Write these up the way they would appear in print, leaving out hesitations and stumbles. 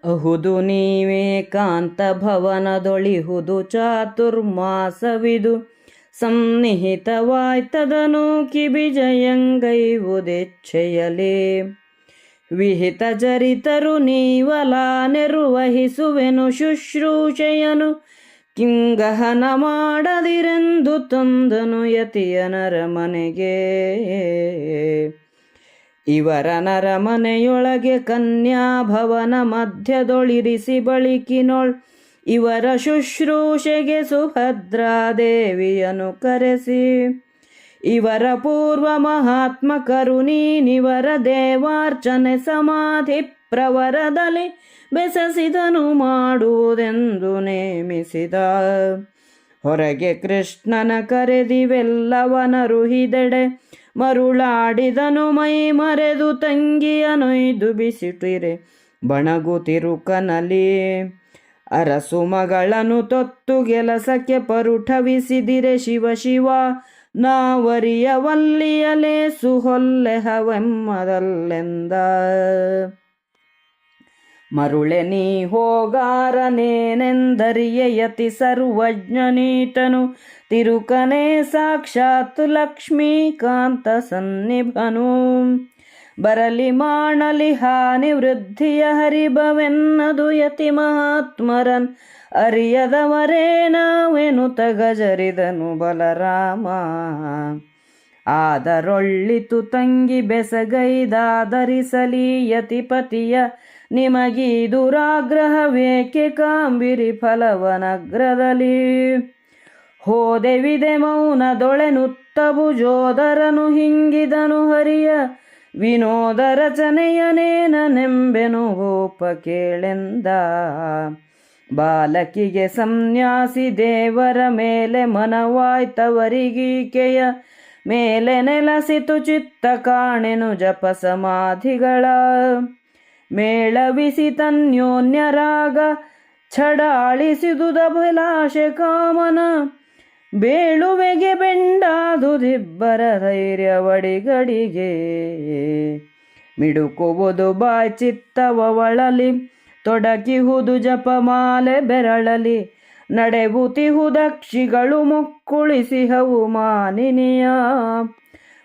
ಅಹುದು ನೀವೇಕಾಂತ ಭವನದೊಳಿಹುದು ಚಾತುರ್ಮಾಸವಿದು ಸನ್ನಿಹಿತವಾಯ್ತದನು ಕಿಬಿಜಯಂಗೈವುದೆಚ್ಛೆಯಲೇ. ವಿಹಿತ ಜರಿತರು ನೀವಲ ನಿರ್ವಹಿಸುವೆನು ಶುಶ್ರೂಷೆಯನು ಕಿಂಗಹನ ಮಾಡದಿರೆಂದು ತಂದನು ಯತಿಯ ನರಮನೆಗೆ. ಇವರ ನರಮನೆಯೊಳಗೆ ಕನ್ಯಾಭವನ ಮಧ್ಯದೊಳಿರಿಸಿ ಬಳಿಕಿನೊಳ್ ಇವರ ಶುಶ್ರೂಷೆಗೆ ಸುಭದ್ರಾದೇವಿಯನು ಕರೆಸಿ. ಇವರ ಪೂರ್ವ ಮಹಾತ್ಮ ಕರುಣೀನಿವರ ದೇವಾರ್ಚನೆ ಸಮಾಧಿ ಪ್ರವರದಲ್ಲಿ ಬೆಸಸಿದನು ಮಾಡುವುದೆಂದು ನೇಮಿಸಿದ. ಹೊರಗೆ ಕೃಷ್ಣನ ಕರೆದಿವೆಲ್ಲವನರುಹಿದೆಡೆ ಮರುಳಾಡಿದನು ಮೈ ಮರೆದು ತಂಗಿಯನೊಯ್ದು ಬಿಸಿಟಿರೆ ಬಣಗುತಿರುಕನಲಿ. ಅರಸು ಮಗಳನ್ನು ತೊತ್ತು ಗೆಲಸಕ್ಕೆ ಪರುಠವಿಸಿದಿರೆ ಶಿವ ಶಿವ ನಾವರಿಯವಲ್ಲಿಯಲೇ ಸುಹೊಲ್ಲೆಹವೆಮ್ಮದಲ್ಲೆಂದ. ಮರುಳೆ ನೀ ಹೋಗಾರನೇನೆಂದರಿಯ ಯತಿ ಸರ್ವಜ್ಞನೀತನು ತಿರುಕನೇ ಸಾಕ್ಷಾತ್ ಲಕ್ಷ್ಮೀಕಾಂತ ಸನ್ನಿಭನು. ಬರಲಿ ಮಾಡಲಿ ಹಾನಿ ವೃದ್ಧಿಯ ಹರಿಭವೆನ್ನದು ಯತಿ ಮಹಾತ್ಮರನ್ ಅರಿಯದವರೇ ನಾವೆನುತ ಗಜರಿದನು ಬಲರಾಮ. ಆದರೊಳ್ಳಿತು ತಂಗಿ ಬೆಸಗೈದಾದರಿಸಲಿ ಯತಿಪತಿಯ ನಿಮಗೀ ದುರಾಗ್ರಹವೇಕೆ ಕಾಂಬಿರಿ ಫಲವನಗ್ರದಲ್ಲಿ. ಹೋದೆವಿದೆ ಮೌನದೊಳೆನುತ್ತಬು ಜೋದರನು ಹಿಂಗಿದನು ಹರಿಯ ವಿನೋದ ರಚನೆಯನೇನೆಂಬೆನು ಗೋಪ ಕೇಳೆಂದ. ಬಾಲಕಿಗೆ ಸನ್ಯಾಸಿ ದೇವರ ಮೇಲೆ ಮನವಾಯ್ತವರಿಗೀಕೆಯ ಮೇಲೆ ನೆಲಸಿತು ಚಿತ್ತ ಕಾಣೆನು ಜಪ ಸಮಾಧಿಗಳ. ಮೇಳವಿಸಿ ತನ್ಯೋನ್ಯರಾಗ ಛಡಾಳಿಸಿದುದಭಿಲಾಷೆ ಕಾಮನ. ಬೇಳುವೆಗೆ ಬೆಂಡಾದುದಿಬ್ಬರ ಧೈರ್ಯವಡಿಗಡಿಗೆ. ಮಿಡುಕುವುದು ಬಾಯ್ ಚಿತ್ತವಳಲಿ ತೊಡಕಿಹುದು ಜಪಮಾಲೆ ಬೆರಳಲಿ. ನಡೆಬುತಿಹುದಕ್ಷಿಗಳು ಮುಕ್ಕುಳಿಸಿಹವು ಮಾನಿನಿಯ.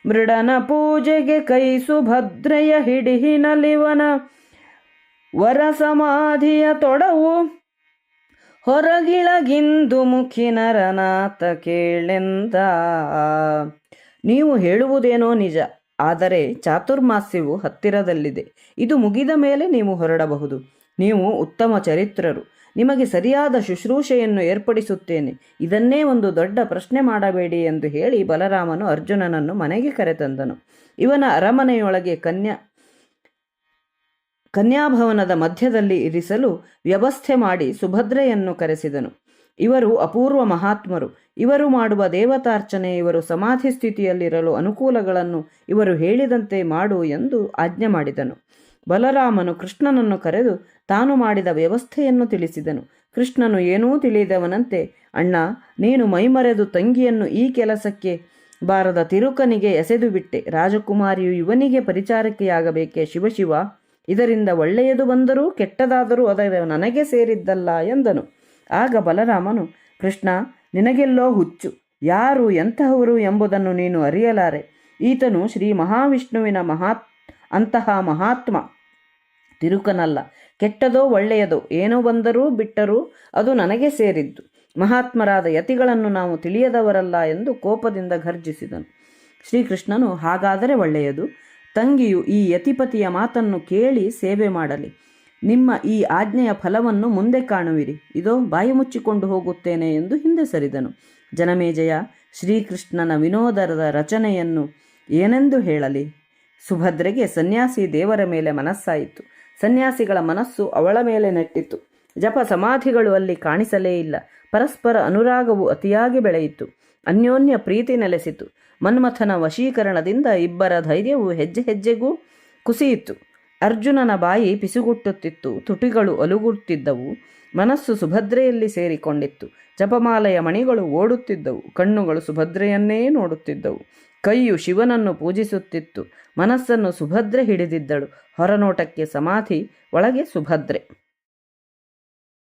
ಮೃಡನ ಪೂಜೆಗೆ ಕೈ ಸುಭದ್ರೆಯ ಹಿಡಿಹಿನಲಿವನ ವರ ಸಮಾಧಿಯ ತೊಡವು ಹೊರಗಿಳಗಿಂದು ಮುಖಿ ನರನಾಥ ಕೇಳೆಂದ. ನೀವು ಹೇಳುವುದೇನೋ ನಿಜ, ಆದರೆ ಚಾತುರ್ಮಾಸ್ಯವು ಹತ್ತಿರದಲ್ಲಿದೆ. ಇದು ಮುಗಿದ ಮೇಲೆ ನೀವು ಹೊರಡಬಹುದು. ನೀವು ಉತ್ತಮ ಚರಿತ್ರರು, ನಿಮಗೆ ಸರಿಯಾದ ಶುಶ್ರೂಷೆಯನ್ನು ಏರ್ಪಡಿಸುತ್ತೇನೆ. ಇದನ್ನೇ ಒಂದು ದೊಡ್ಡ ಪ್ರಶ್ನೆ ಮಾಡಬೇಡಿ ಎಂದು ಹೇಳಿ ಬಲರಾಮನು ಅರ್ಜುನನನ್ನು ಮನೆಗೆ ಕರೆತಂದನು. ಇವನ ಅರಮನೆಯೊಳಗೆ ಕನ್ಯಾಭವನದ ಮಧ್ಯದಲ್ಲಿ ಇರಿಸಲು ವ್ಯವಸ್ಥೆ ಮಾಡಿ ಸುಭದ್ರೆಯನ್ನು ಕರೆಸಿದನು. ಇವರು ಅಪೂರ್ವ ಮಹಾತ್ಮರು. ಇವರು ಮಾಡುವ ದೇವತಾರ್ಚನೆ, ಇವರು ಸಮಾಧಿ ಸ್ಥಿತಿಯಲ್ಲಿರಲು ಅನುಕೂಲಗಳನ್ನು ಇವರು ಹೇಳಿದಂತೆ ಮಾಡು ಎಂದು ಆಜ್ಞೆ ಮಾಡಿದನು. ಬಲರಾಮನು ಕೃಷ್ಣನನ್ನು ಕರೆದು ತಾನು ಮಾಡಿದ ವ್ಯವಸ್ಥೆಯನ್ನು ತಿಳಿಸಿದನು. ಕೃಷ್ಣನು ಏನೂ ತಿಳಿದವನಂತೆ, ಅಣ್ಣ, ನೀನು ಮೈಮರೆದು ತಂಗಿಯನ್ನು ಈ ಕೆಲಸಕ್ಕೆ ಬಾರದ ತಿರುಕನಿಗೆ ಎಸೆದು ಬಿಟ್ಟೆ. ರಾಜಕುಮಾರಿಯು ಇವನಿಗೆ ಪರಿಚಾರಕೆಯಾಗಬೇಕೆ? ಶಿವಶಿವ, ಇದರಿಂದ ಒಳ್ಳೆಯದು ಬಂದರೂ ಕೆಟ್ಟದಾದರೂ ಅದರ ನನಗೆ ಸೇರಿದ್ದಲ್ಲ ಎಂದನು. ಆಗ ಬಲರಾಮನು, ಕೃಷ್ಣ, ನಿನಗೆಲ್ಲೋ ಹುಚ್ಚು. ಯಾರು ಎಂತಹವರು ಎಂಬುದನ್ನು ನೀನು ಅರಿಯಲಾರೆ. ಈತನು ಶ್ರೀ ಮಹಾವಿಷ್ಣುವಿನ ಅಂತಹ ಮಹಾತ್ಮ ತಿರುಕನಲ್ಲ. ಕೆಟ್ಟದೋ ಒಳ್ಳೆಯದೋ ಏನೋ ಬಂದರೂ ಬಿಟ್ಟರೂ ಅದು ನನಗೆ ಸೇರಿದ್ದು. ಮಹಾತ್ಮರಾದ ಯತಿಗಳನ್ನು ನಾವು ತಿಳಿಯದವರಲ್ಲ ಎಂದು ಕೋಪದಿಂದ ಘರ್ಜಿಸಿದನು. ಶ್ರೀಕೃಷ್ಣನು, ಹಾಗಾದರೆ ಒಳ್ಳೆಯದು. ತಂಗಿಯು ಈ ಯತಿಪತಿಯ ಮಾತನ್ನು ಕೇಳಿ ಸೇವೆ ಮಾಡಲಿ. ನಿಮ್ಮ ಈ ಆಜ್ಞೆಯ ಫಲವನ್ನು ಮುಂದೆ ಕಾಣುವಿರಿ. ಇದೋ ಬಾಯಿ ಮುಚ್ಚಿಕೊಂಡು ಹೋಗುತ್ತೇನೆ ಎಂದು ಹಿಂದೆ ಸರಿದನು. ಜನಮೇಜಯ, ಶ್ರೀಕೃಷ್ಣನ ವಿನೋದದ ರಚನೆಯನ್ನು ಏನೆಂದು ಹೇಳಲಿ? ಸುಭದ್ರೆಗೆ ಸನ್ಯಾಸಿ ದೇವರ ಮೇಲೆ ಮನಸ್ಸಾಯಿತು. ಸನ್ಯಾಸಿಗಳ ಮನಸ್ಸು ಅವಳ ಮೇಲೆ ನೆಟ್ಟಿತು. ಜಪ ಸಮಾಧಿಗಳು ಅಲ್ಲಿ ಕಾಣಿಸಲೇ ಇಲ್ಲ. ಪರಸ್ಪರ ಅನುರಾಗವು ಅತಿಯಾಗಿ ಬೆಳೆಯಿತು. ಅನ್ಯೋನ್ಯ ಪ್ರೀತಿ ನೆಲೆಸಿತು. ಮನ್ಮಥನ ವಶೀಕರಣದಿಂದ ಇಬ್ಬರ ಧೈರ್ಯವು ಹೆಜ್ಜೆ ಹೆಜ್ಜೆಗೂ ಕುಸಿಯಿತು. ಅರ್ಜುನನ ಬಾಯಿ ಪಿಸುಗುಟ್ಟುತ್ತಿತ್ತು, ತುಟಿಗಳು ಅಲುಗುತ್ತಿದ್ದವು. ಮನಸ್ಸು ಸುಭದ್ರೆಯಲ್ಲಿ ಸೇರಿಕೊಂಡಿತ್ತು. ಜಪಮಾಲೆಯ ಮಣಿಗಳು ಓಡುತ್ತಿದ್ದವು. ಕಣ್ಣುಗಳು ಸುಭದ್ರೆಯನ್ನೇ ನೋಡುತ್ತಿದ್ದವು. ಕೈಯು ಶಿವನನ್ನು ಪೂಜಿಸುತ್ತಿತ್ತು. ಮನಸ್ಸನ್ನು ಸುಭದ್ರೆ ಹಿಡಿದಿದ್ದಳು. ಹೊರನೋಟಕ್ಕೆ ಸಮಾಧಿ, ಒಳಗೆ ಸುಭದ್ರೆ.